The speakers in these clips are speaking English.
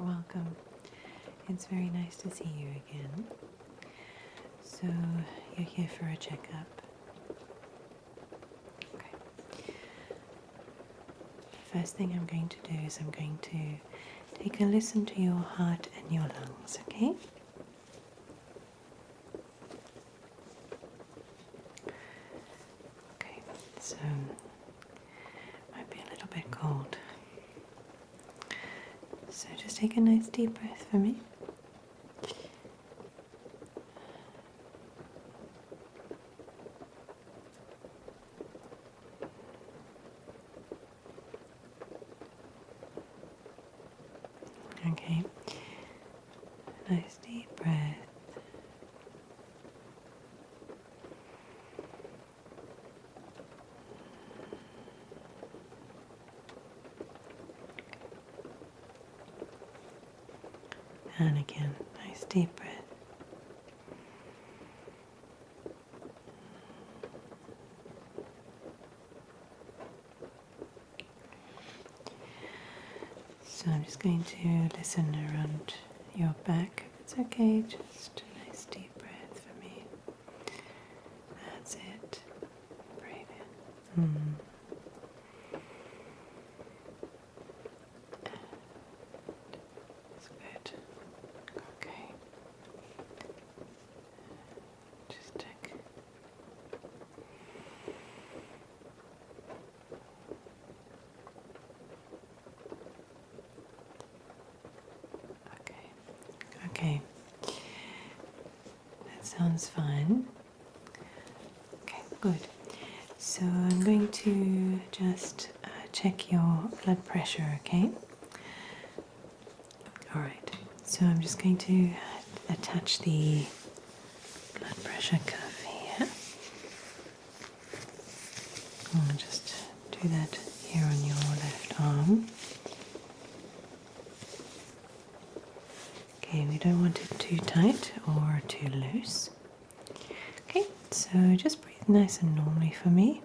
welcome. It's very nice to see you again. So, you're here for a checkup. Okay. The first thing I'm going to do is I'm going to take a listen to your heart and your lungs, okay? Okay, so might be a little bit cold. So just take a nice deep breath for me. Okay, nice deep breath. And again, nice deep breath. So I'm just going to listen around your back. If it's okay, just a nice deep breath for me. That's it. Breathe in. That's good. Okay. Just check. Okay. Okay. That sounds fine. Okay, good. So I'm going to just check your blood pressure, okay? Alright, so I'm just going to attach the blood pressure cuff here. I'll just do that here on your left arm. Okay, we don't want it too tight or too loose. Okay, so just breathe nice and normally for me.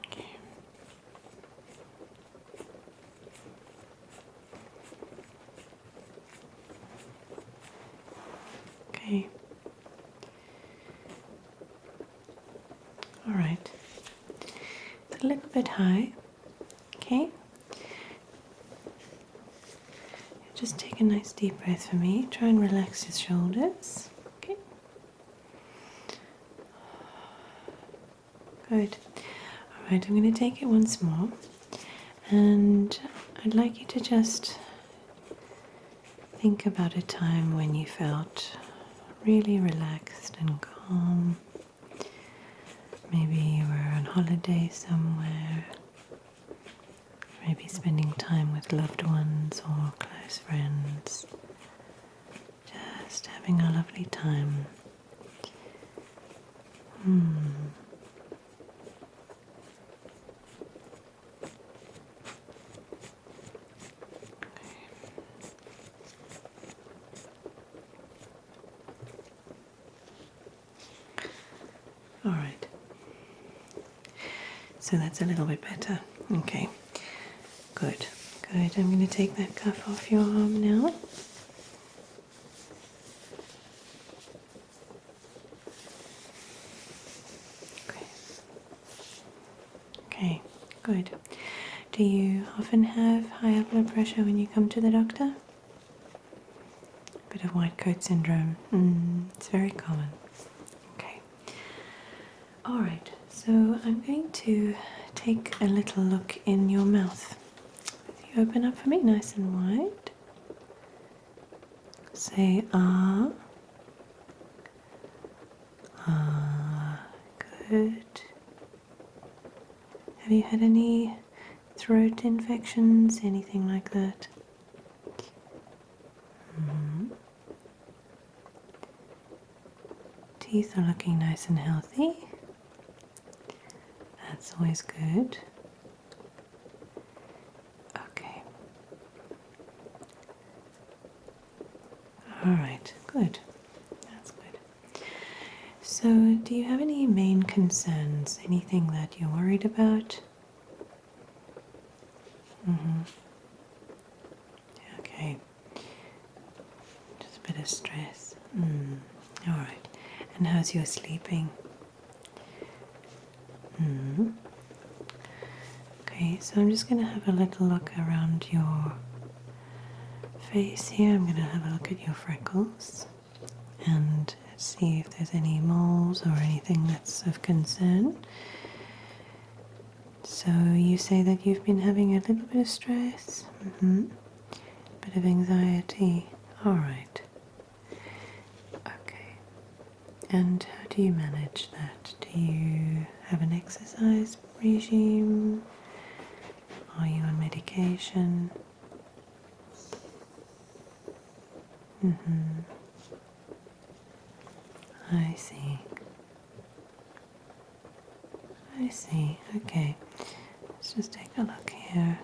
Okay. Okay. All right. It's a little bit high. Okay. Just take a nice deep breath for me. Try and relax your shoulders. Okay. Good. All right, I'm going to take it once more. And I'd like you to just think about a time when you felt really relaxed and calm. Maybe you were on holiday somewhere. Maybe spending time with loved ones or close friends. Just having a lovely time. All right. So that's a little bit better. Okay. Good. Good. I'm going to take that cuff off your arm now. Okay. Okay. Good. Do you often have higher blood pressure when you come to the doctor? A bit of white coat syndrome. It's very common. Okay. All right. So I'm going to take a little look in your mouth. If you open up for me nice and wide. Say ah. Ah. Good. Have you had any throat infections, anything like that? Teeth are looking nice and healthy. That's always good. Okay. Alright, good. That's good. So, do you have any main concerns? Anything that you're worried about? Okay. Just a bit of stress. Alright. And how's your sleeping? Okay, so I'm just going to have a little look around your face here. I'm going to have a look at your freckles and see if there's any moles or anything that's of concern. So you say that you've been having a little bit of stress, bit of anxiety. All right. Okay. And how do you manage that? Do you have an exercise regime? Are you on medication? I see. I see. Okay. Let's just take a look here.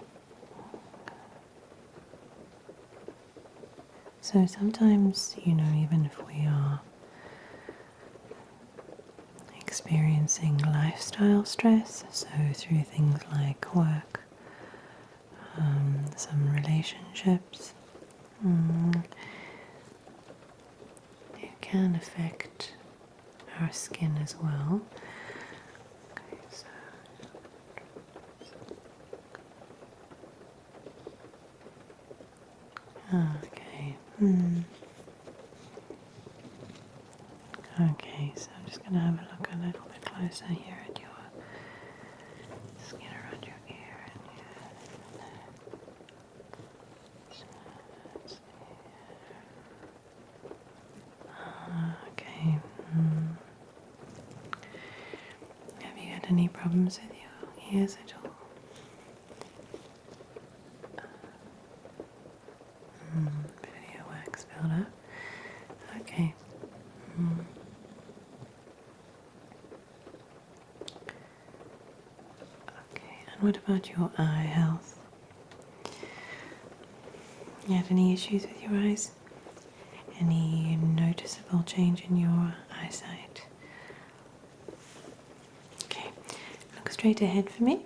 So sometimes, even if we are experiencing lifestyle stress, so through things like work, some relationships, it can affect our skin as well. Okay, so okay. Okay, so I'm just going to have a look a little bit closer here at your skin around your ear and okay. Have you had any problems with your ears at all? Bit of earwax buildup. Okay. Okay, and what about your eye health? You had any issues with your eyes? Any noticeable change in your eyesight? Okay, look straight ahead for me.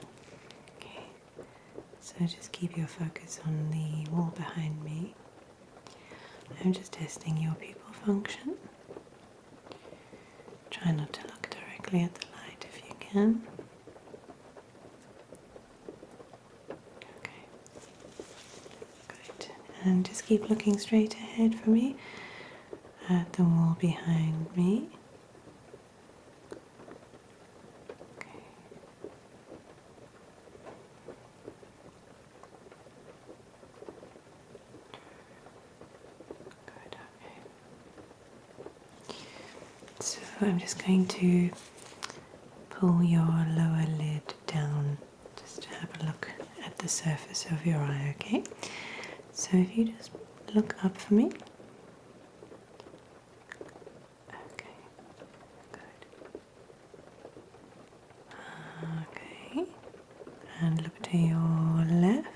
Okay, so just keep your focus on the wall behind me. I'm just testing your pupil function. Try not to look directly at the light if you can. Okay, great. And just keep looking straight ahead for me at the wall behind me. Okay. Good, okay. So I'm just going to pull your lower lid down just to have a look at the surface of your eye, okay? So if you just look up for me. Okay, good. Okay, and look to your left.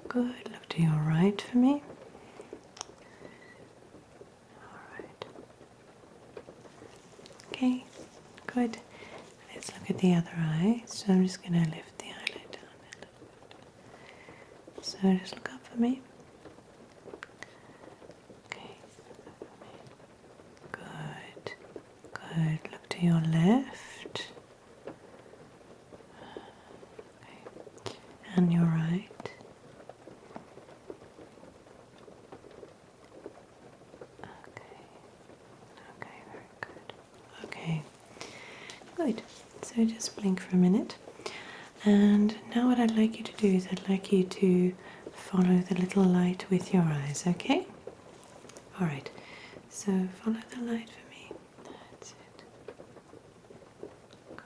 Good, look to your right for me. Alright. Okay, good. Let's look at the other eye. So I'm just going to lift the eyelid down a little bit. So just look up for me. Okay, good. Good. Look to your left. Okay. And your right. Okay. Okay, very good. Okay. Good. So just blink for a minute. And now what I'd like you to do is I'd like you to follow the little light with your eyes, okay? Alright, so follow the light for me. That's it. Good.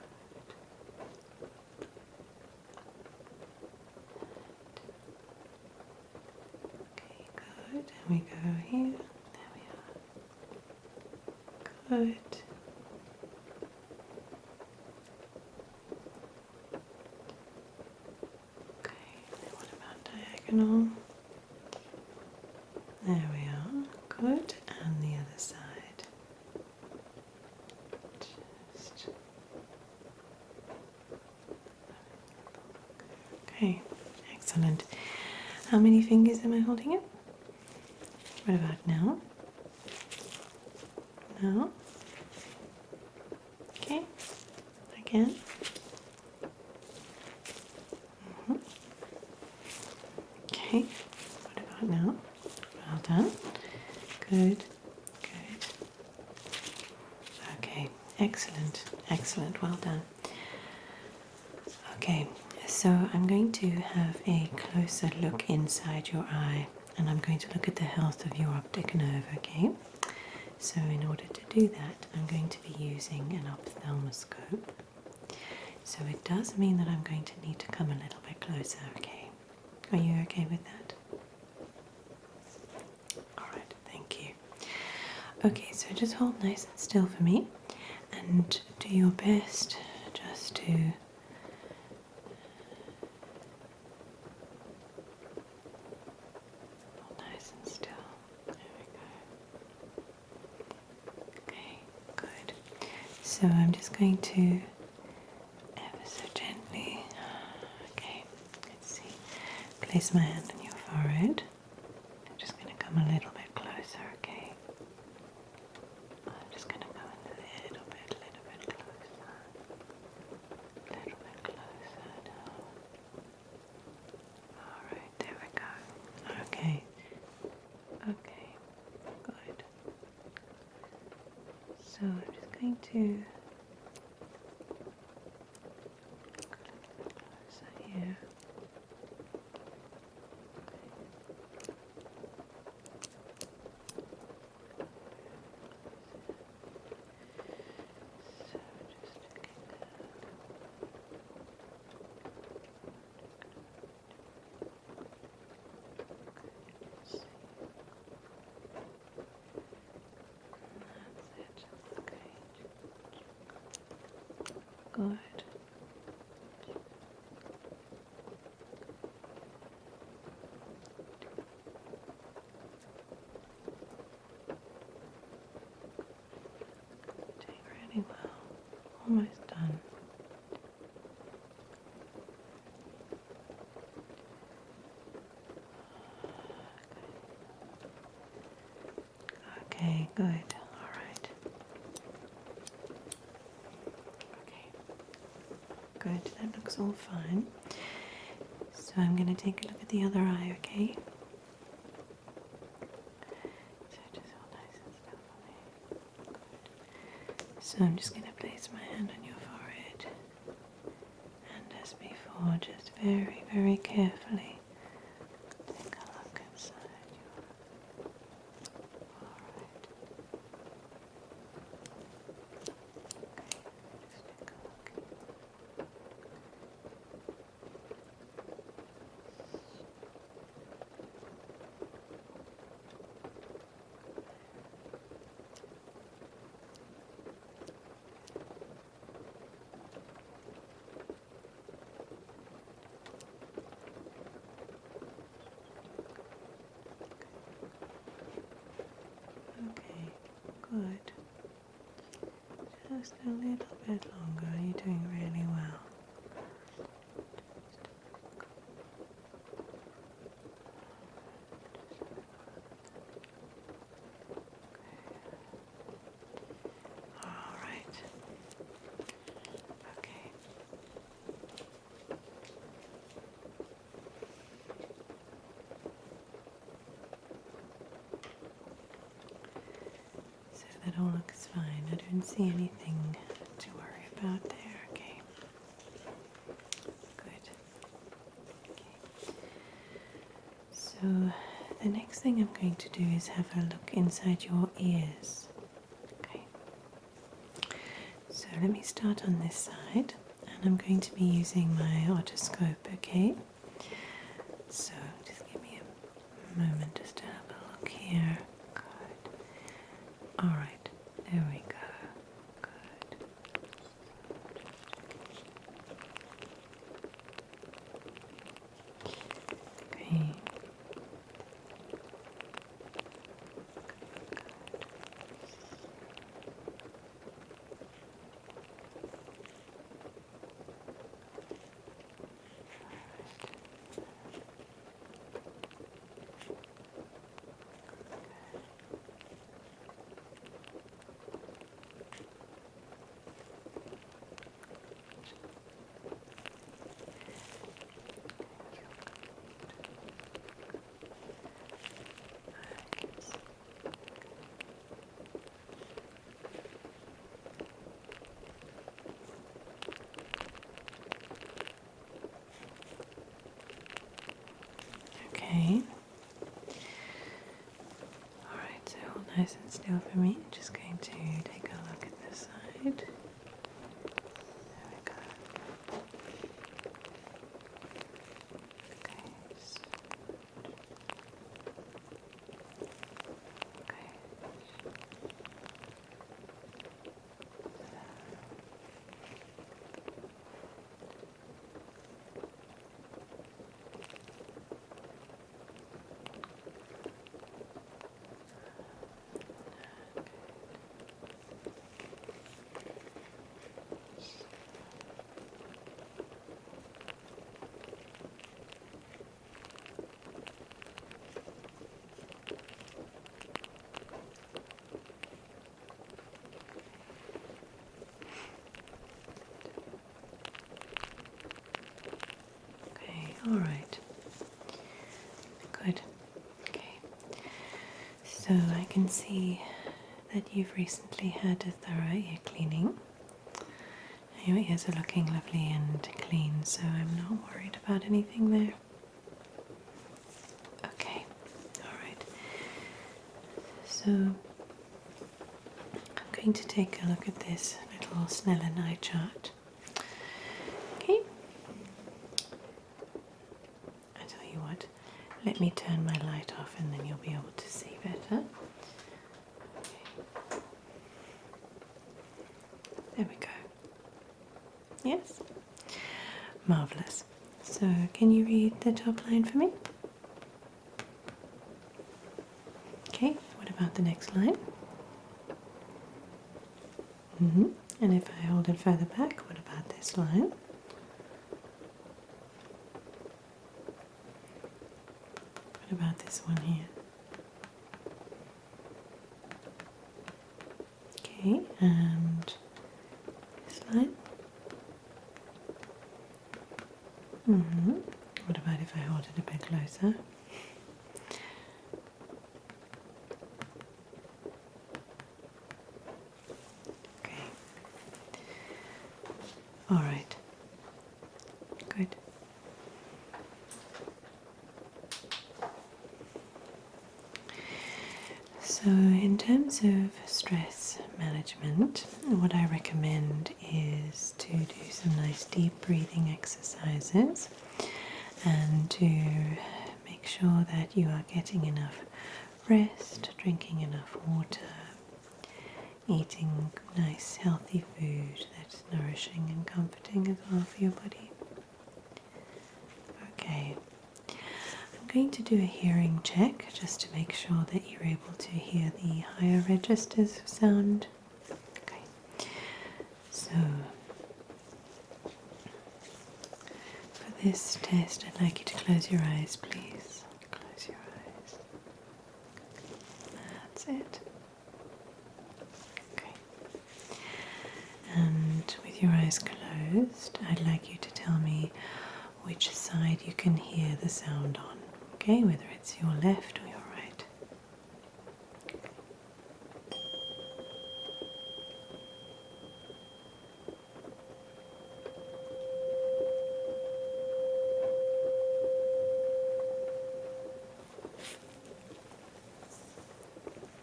Okay, good. And we go here. There we are. Good. Okay, what about diagonal? There Okay, excellent. How many fingers am I holding it? What about now? No? Okay, again. Okay, what about now? Well done. Good, good. Okay, excellent, excellent, well done. Okay, so I'm going to have a closer look inside your eye and I'm going to look at the health of your optic nerve, okay? So in order to do that, I'm going to be using an ophthalmoscope. So it does mean that I'm going to need to come a little bit closer, okay? Are you okay with that? Alright, thank you. Okay, so just hold nice and still for me and do your best just to hold nice and still. There we go. Okay, good. So I'm just going to ever so gently, okay, let's see, place my hand on your forehead. I'm just going to come a little bit closer, okay? I'm just going to go a little bit closer. A little bit closer now. Alright, there we go. Okay. Okay, good. So I'm just going to closer here. So just taking that. That's it. Okay. Good. Doing really well. Almost done. Okay, good. Alright. Okay. Good. That looks all fine. So I'm going to take a look at the other eye, okay? So just hold nice and still for me. Good. So I'm just going to place my hand on your forehead. And as before, just very, very carefully take a look inside your forehead. Okay, just take a look. Okay, good. Just a little bit longer. You're doing really well. All right. Okay. So that all looks fine. I don't see anything to worry about there. Okay. Good. Okay. So the next thing I'm going to do is have a look inside your ears. Okay. So let me start on this side, and I'm going to be using my otoscope. Okay. So just give me a moment just to have a look here. Good. All right. There we go. Good. Okay. Okay. Alright, so hold nice and still for me. Just going to take a look at this side. There we go. Okay. Okay. Okay, all right. Good. Okay. So I can see that you've recently had a thorough ear cleaning. Your ears are looking lovely and clean, so I'm not worried about anything there. Okay, alright. So I'm going to take a look at this little Snellen eye chart. Okay. I tell you what, let me turn my light off and then you'll be able to see better. Okay. There we go. Yes? Marvellous. So can you read the top line for me? Okay, what about the next line? And if I hold it further back, what about this line? What about this one here? Okay, and this line? What about if I hold it a bit closer? Okay. All right. Good. So in terms of stress management, what I recommend is to do some nice deep breathing exercises and to make sure that you are getting enough rest, drinking enough water, eating nice healthy food that's nourishing and comforting as well for your body. Okay, I'm going to do a hearing check just to make sure that you're able to hear the higher registers of sound. Okay, so for this test I'd like you to close your eyes, please. Close your eyes. That's it. Okay. And with your eyes closed, I'd like you to tell me which side you can hear the sound on, okay? Whether it's your left or your right.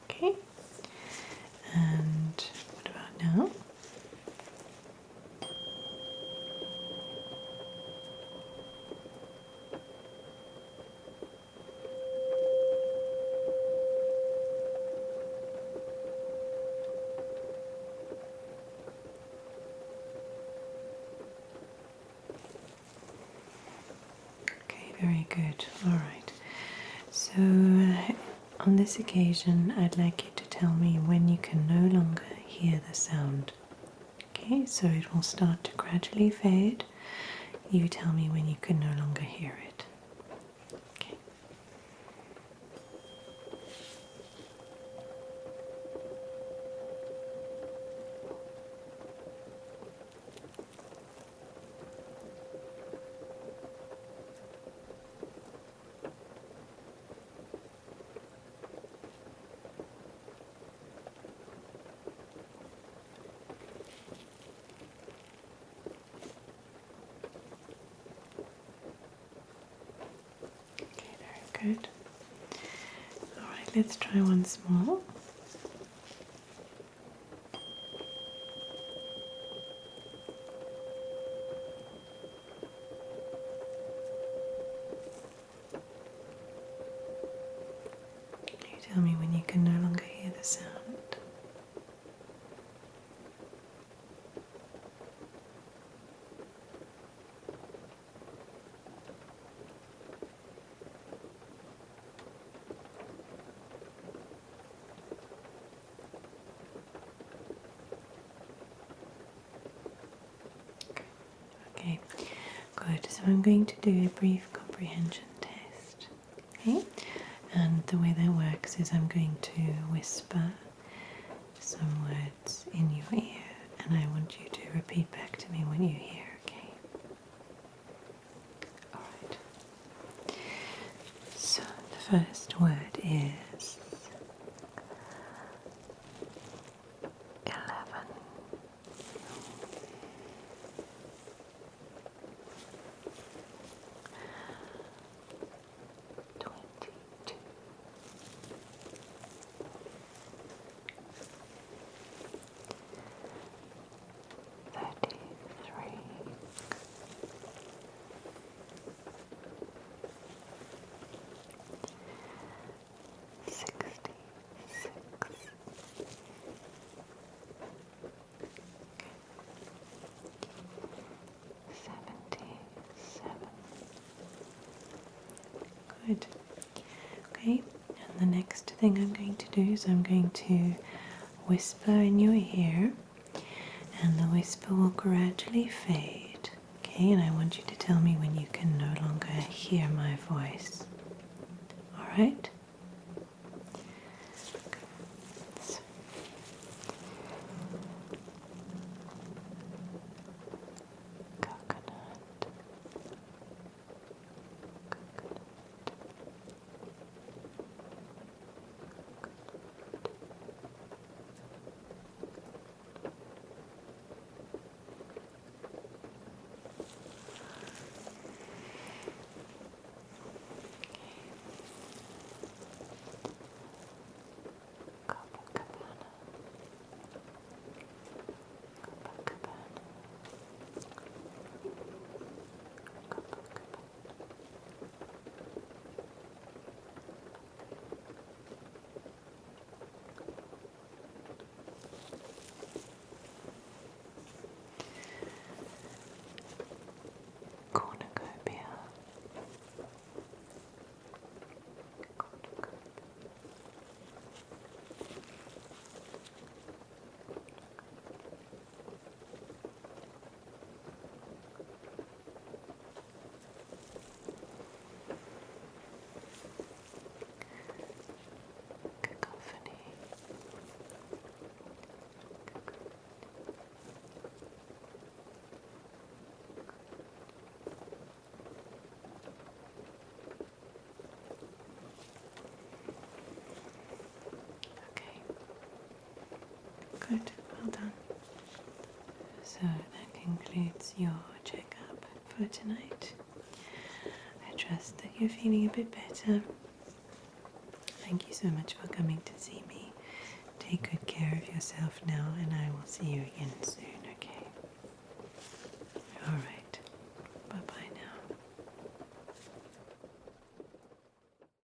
Okay. And what about now? Okay, very good. All right. So on this occasion, I'd like you to tell me when you can no longer hear the sound. Okay, so it will start to gradually fade. You tell me when you can no longer hear it. Okay. Good. Alright, let's try once more. You tell me when you can no longer hear the sound. Okay, good. So I'm going to do a brief comprehension test. Okay, and the way that works is I'm going to whisper some words in your ear, and I want you to repeat back to me when you hear. Okay. All right. So the first word is 11. 22. 33. 66. 77. Good. Okay, and the next thing I'm going to do is I'm going to whisper in your ear, and the whisper will gradually fade. Okay, and I want you to tell me when you can no longer hear my voice. Alright? So, coconut. Cornucopia. Cacophony. Okay. Good. Well done. So that concludes your checkup for tonight. I trust that you're feeling a bit better. Thank you so much for coming to see me. Take good care of yourself now, and I will see you again soon, okay? Alright.